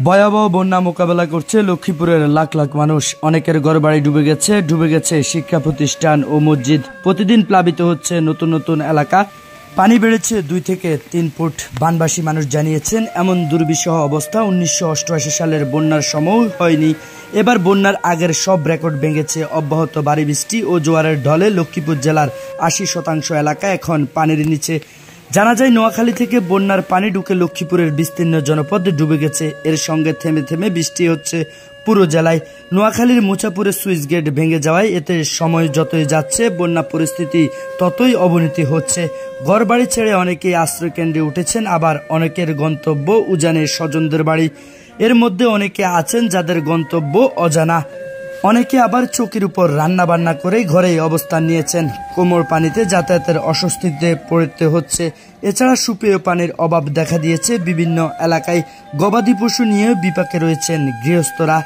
ভয়াবহ বন্যা মোকাবেলা করছে লক্ষ্মীপুরের লাখ লাখ মানুষ। অনেকের ঘরবাড়ি ডুবে গেছে শিক্ষা প্রতিষ্ঠান ও মসজিদ। প্রতিদিন প্লাবিত হচ্ছে নতুন নতুন এলাকা। পানি বেড়েছে 2 থেকে 3 ফুট। বানবাসী মানুষ জানিয়েছেন, এমন দুর্বিষহ অবস্থা 1988 সালের বন্যার সময়ও হয়নি। এবার বন্যার আগের সব রেকর্ড ভেঙেছে। অব্যাহত ভারী বৃষ্টি ও জোয়ারের ঢলে লক্ষ্মীপুর জেলার 80% এলাকা এখন পানির নিচে। জানা যায়, নোয়াখালী থেকে বন্যার পানি ঢুকে লক্ষ্মীপুরের বিস্তীর্ণ জনপদ ডুবে গেছে। এর সঙ্গে থেমে থেমে বৃষ্টি হচ্ছে পুরো জেলায়। নোয়াখালীর মুছাপুরের সুইচ গেট ভেঙে যাওয়ায় এতে সময় যতই যাচ্ছে বন্যা পরিস্থিতি ততই অবনতি হচ্ছে। ঘরবাড়ি ছেড়ে অনেকেই আশ্রয় কেন্দ্রে উঠেছেন, আবার অনেকের গন্তব্য উজানের স্বজনদের বাড়ি। এর মধ্যে অনেকে আছেন যাদের গন্তব্য অজানা। অনেকে আবার চৌকির উপর রান্না বান্না করে ঘরেই অবস্থান নিয়েছেন। কোমর পানিতে যাতায়াতের অস্বস্তিতে পড়তে হচ্ছে। এছাড়া সুপেয় পানির অভাব দেখা দিয়েছে বিভিন্ন এলাকায়। গবাদি পশু নিয়েও বিপাকে রয়েছেন গৃহস্থরা।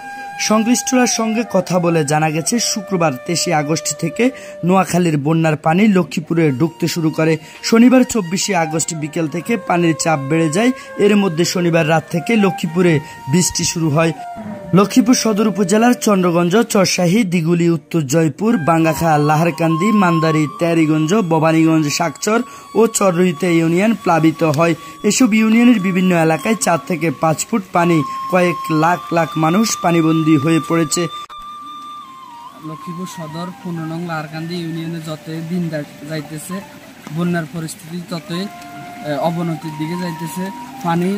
সংশ্লিষ্টরার সঙ্গে কথা বলে জানা গেছে, শুক্রবার 23 আগস্ট থেকে নোয়াখালীর বন্যার পানি লক্ষ্মীপুরে ঢুকতে শুরু করে। শনিবার 24 আগস্ট বিকেল থেকে পানির চাপ বেড়ে যায়। এর মধ্যে শনিবার রাত থেকে লক্ষ্মীপুরে বৃষ্টি শুরু হয়। লক্ষ্মীপুর সদর উপজেলার চন্দ্রগঞ্জ, চরশাহী, দিগুলি, উত্তর জয়পুর, বাঙ্গাখা, লাহারকান্দি, মান্দারি, তেয়ারীগঞ্জ, ভবানীগঞ্জ, শাকচর ও চররুইতে ইউনিয়ন প্লাবিত হয়। এসব ইউনিয়নের বিভিন্ন এলাকায় 4 থেকে 5 ফুট পানি। কয়েক লাখ লাখ মানুষ পানিবন্দী হয়ে পড়েছে। লক্ষ্মীপুর সদর 15 নং লাহারকান্দি ইউনিয়নে যতই দিন যাইতেছে বন্যার পরিস্থিতি ততই অবনতির দিকে যাইতেছে। পানি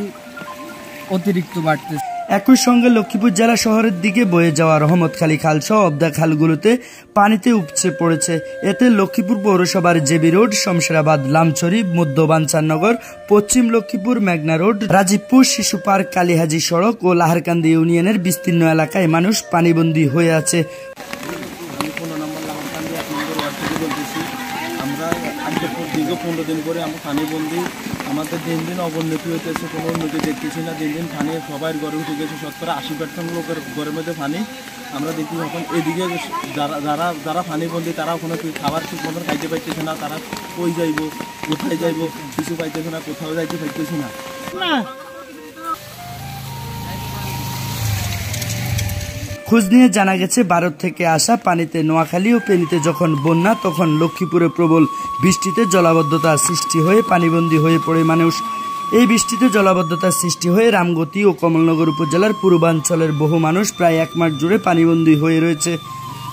অতিরিক্ত বাড়তেছে। একই সঙ্গে লক্ষ্মীপুর জেলা শহরের দিকে বয়ে যাওয়া রহমতখালী খাল সহ অবদা খালগুলোতে পানিতে উপচে পড়েছে। এতে লক্ষ্মীপুর পৌরসভার জেবি রোড, শমশেরাবাদ, লামছড়ি, মধ্য বাঞ্ছানগর, পশ্চিম লক্ষ্মীপুর, মেঘনা রোড, রাজীবপুর, শিশু পার্ক, কালীহাজি সড়ক ও লাহারকান্দি ইউনিয়নের বিস্তীর্ণ এলাকায় মানুষ পানিবন্দী হয়ে আছে। আমরা দীর্ঘ 15 দিন করে আমরা পানিবন্দী। আমাদের দিন দিন অবনতি হইতেছে, কোনো উন্নতি দেখতেছি না। দিন দিন পানি সবাই ঘরে উঠে গেছে। 70-80% লোকের ঘরের মধ্যে পানি। আমরা দেখি এখন এদিকে যারা পানিবন্দী তারা ওখানে খাবার ঠিক মতন খাইতে পাইতেছে না। তারা কই যাইব, কোথায় যাইব, কিছু পাইতেছে না, কোথাও যাইতে পাইতেছে না। খোঁজ নিয়ে জানা গেছে, ভারত থেকে আসা পানিতে নোয়াখালী ও ফেনীতে যখন বন্যা, তখন লক্ষ্মীপুরে প্রবল বৃষ্টিতে জলাবদ্ধতা সৃষ্টি হয়ে পানিবন্দী হয়ে পড়ে মানুষ। এই বৃষ্টিতে জলাবদ্ধতা সৃষ্টি হয়ে রামগতি ও কমলনগর উপজেলার পূর্বাঞ্চলের বহু মানুষ প্রায় 1 মাস জুড়ে পানিবন্দী হয়ে রয়েছে।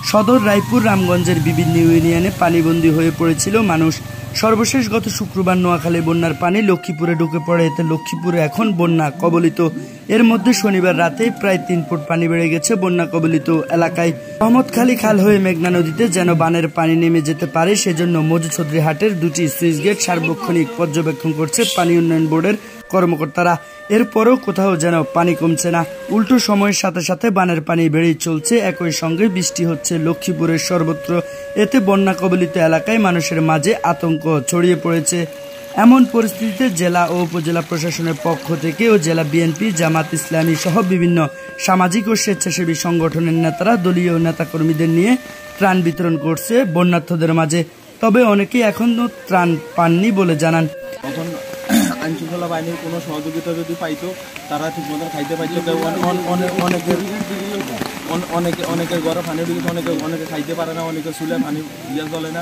সদর, রায়পুর, রামগঞ্জের বিভিন্ন ইউনিয়নে পানিবন্দী হয়ে পড়েছিল মানুষ। সর্বশেষ গত শুক্রবার নোয়াখালী বন্যার পানি লক্ষ্মীপুরে ঢুকে পড়ে। এতে লক্ষ্মীপুরে এখন বন্যা কবলিত। এর মধ্যে শনিবার রাতে প্রায় 3 ফুট পানি বেড়ে গেছে বন্যা কবলিত এলাকায়। রহমতখালী খাল হয়ে মেঘনা নদীতে যেন বানের পানি নেমে যেতে পারে, সেজন্য মজুচৌধুরীহাটের 2টি সুইচ গেট সার্বক্ষণিক পর্যবেক্ষণ করছে পানি উন্নয়ন বোর্ডের কর্মকর্তারা। এরপরও কোথাও যেন পানি কমছে না, উল্টো সময়ের সাথে সাথে বানের পানি বেড়েই চলছে। একই সঙ্গে বৃষ্টি হচ্ছে লক্ষ্মীপুরের সর্বত্র। এতে বন্যা কবলিত এলাকায় মানুষের মাঝে আতঙ্ক ছড়িয়ে পড়েছে। এমন পরিস্থিতিতে জেলা ও উপজেলা প্রশাসনের পক্ষ থেকে ও জেলা বিএনপি, জামাত ইসলামী সহ বিভিন্ন সামাজিক ও স্বেচ্ছাসেবী সংগঠনের নেতারা দলীয় নেতাকর্মীদের নিয়ে ত্রাণ বিতরণ করছে বন্যার্থদের মাঝে। তবে অনেকেই এখনো ত্রাণ পাননি বলে জানান। এখন আইনশৃঙ্খলা বাহিনীর কোনো সহযোগিতা যদি পাইতো, তারা ঠিক মতো খাইতে পাইতো। অনেকের ঘরে পানি ঢুকে, অনেকে খাইতে পারে না, অনেকে চুলে পানি ইয়ে চলে না।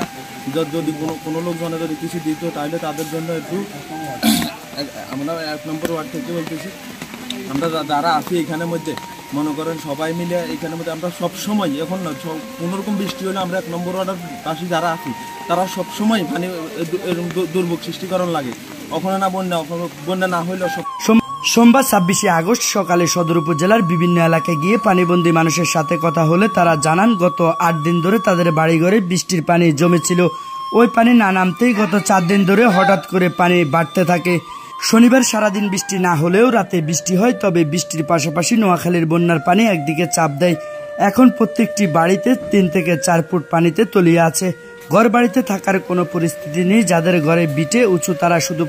যদি কোনো লোকজনে যদি কিছু দিত তাহলে তাদের জন্য একটু, আমরা 1 নম্বর ওয়ার্ড থেকে বলতেছি, আমরা যারা আছি এখানের মধ্যে মনে করেন সবাই মিলে এখানের মধ্যে আমরা সবসময়, এখন না কোনোরকম বৃষ্টি হলে আমরা 1 নম্বর ওয়ার্ডের পাশে যারা আছি তারা সবসময় পানি দুর্ভোগ সৃষ্টিকরণ লাগে। ওখানে না বন্যা না হইলেও সোমবার 26 আগস্ট সকালে সদর উপজেলার বিভিন্ন এলাকায় গিয়ে পানিবন্দী মানুষের সাথে কথা হলে তারা জানান, গত 8 দিন ধরে তাদের বাড়িঘরে বৃষ্টির পানি জমেছিল। ওই পানি না নামতেই গত 4 দিন ধরে হঠাৎ করে পানি বাড়তে থাকে। শনিবার সারাদিন বৃষ্টি না হলেও রাতে বৃষ্টি হয়। তবে বৃষ্টির পাশাপাশি নোয়াখালীর বন্যার পানি একদিকে চাপ দেয়। এখন প্রত্যেকটি বাড়িতে 3 থেকে 4 ফুট পানিতে তলিয়ে আছে। ঘর বাড়িতে থাকার কোনো পরিস্থিতি নেই। যাদের ঘরে বিটে উঁচু তারা শুধু,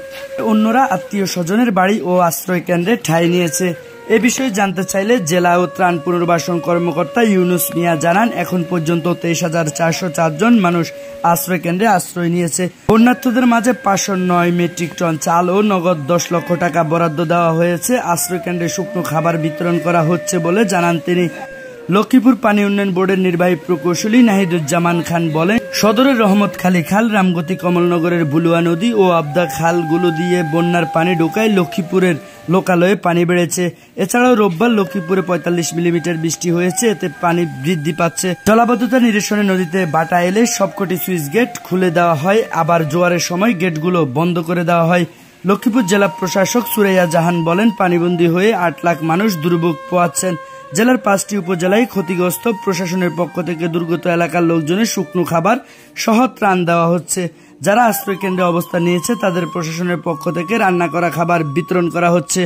অন্যরা আত্মীয় স্বজনের বাড়ি ও আশ্রয় কেন্দ্রে ঠাঁই নিয়েছে। এ বিষয়ে জানতে চাইলে জেলা ও ত্রাণ পুনর্বাসন কর্মকর্তা ইউনুস মিয়া জানান, এখন পর্যন্ত 23,404 জন মানুষ আশ্রয় কেন্দ্রে আশ্রয় নিয়েছে। বন্যার্থদের মাঝে 509 মেট্রিক টন চাল ও নগদ 10 লক্ষ টাকা বরাদ্দ দেওয়া হয়েছে। আশ্রয় কেন্দ্রে শুকনো খাবার বিতরণ করা হচ্ছে বলে জানান তিনি। লক্ষ্মীপুর পানি উন্নয়ন বোর্ডের নির্বাহী প্রকৌশলী নাহিদুজ্জামান খান বলেন, সদরের রহমতখালী খাল, রামগতি কমলনগরের বুলুয়া নদী ও আবদা খালগুলো দিয়ে বন্যার পানি ঢোকায় লক্ষ্মীপুরের লোকালয়ে পানি বেড়েছে। এছাড়াও রোববার লক্ষ্মীপুরে 45 মিলিমিটার বৃষ্টি হয়েছে, এতে পানি বৃদ্ধি পাচ্ছে। জলাবদ্ধতা নিরসনে নদীতে বাটা এলে সবকটি সুইচ গেট খুলে দেওয়া হয়, আবার জোয়ারের সময় গেটগুলো বন্ধ করে দেওয়া হয়। লক্ষ্মীপুর জেলা প্রশাসক সুরাইয়া জাহান বলেন, পানিবন্দী হয়ে 8 লাখ মানুষ দুর্ভোগ পোহাচ্ছেন। জেলার 5টি উপজেলায় ক্ষতিগ্রস্ত। প্রশাসনের পক্ষ থেকে দুর্গত এলাকার লোকজনের শুকনো খাবার সহ ত্রাণ দেওয়া হচ্ছে। যারা আশ্রয় কেন্দ্রে অবস্থান নিয়েছে তাদের প্রশাসনের পক্ষ থেকে রান্না করা খাবার বিতরণ করা হচ্ছে।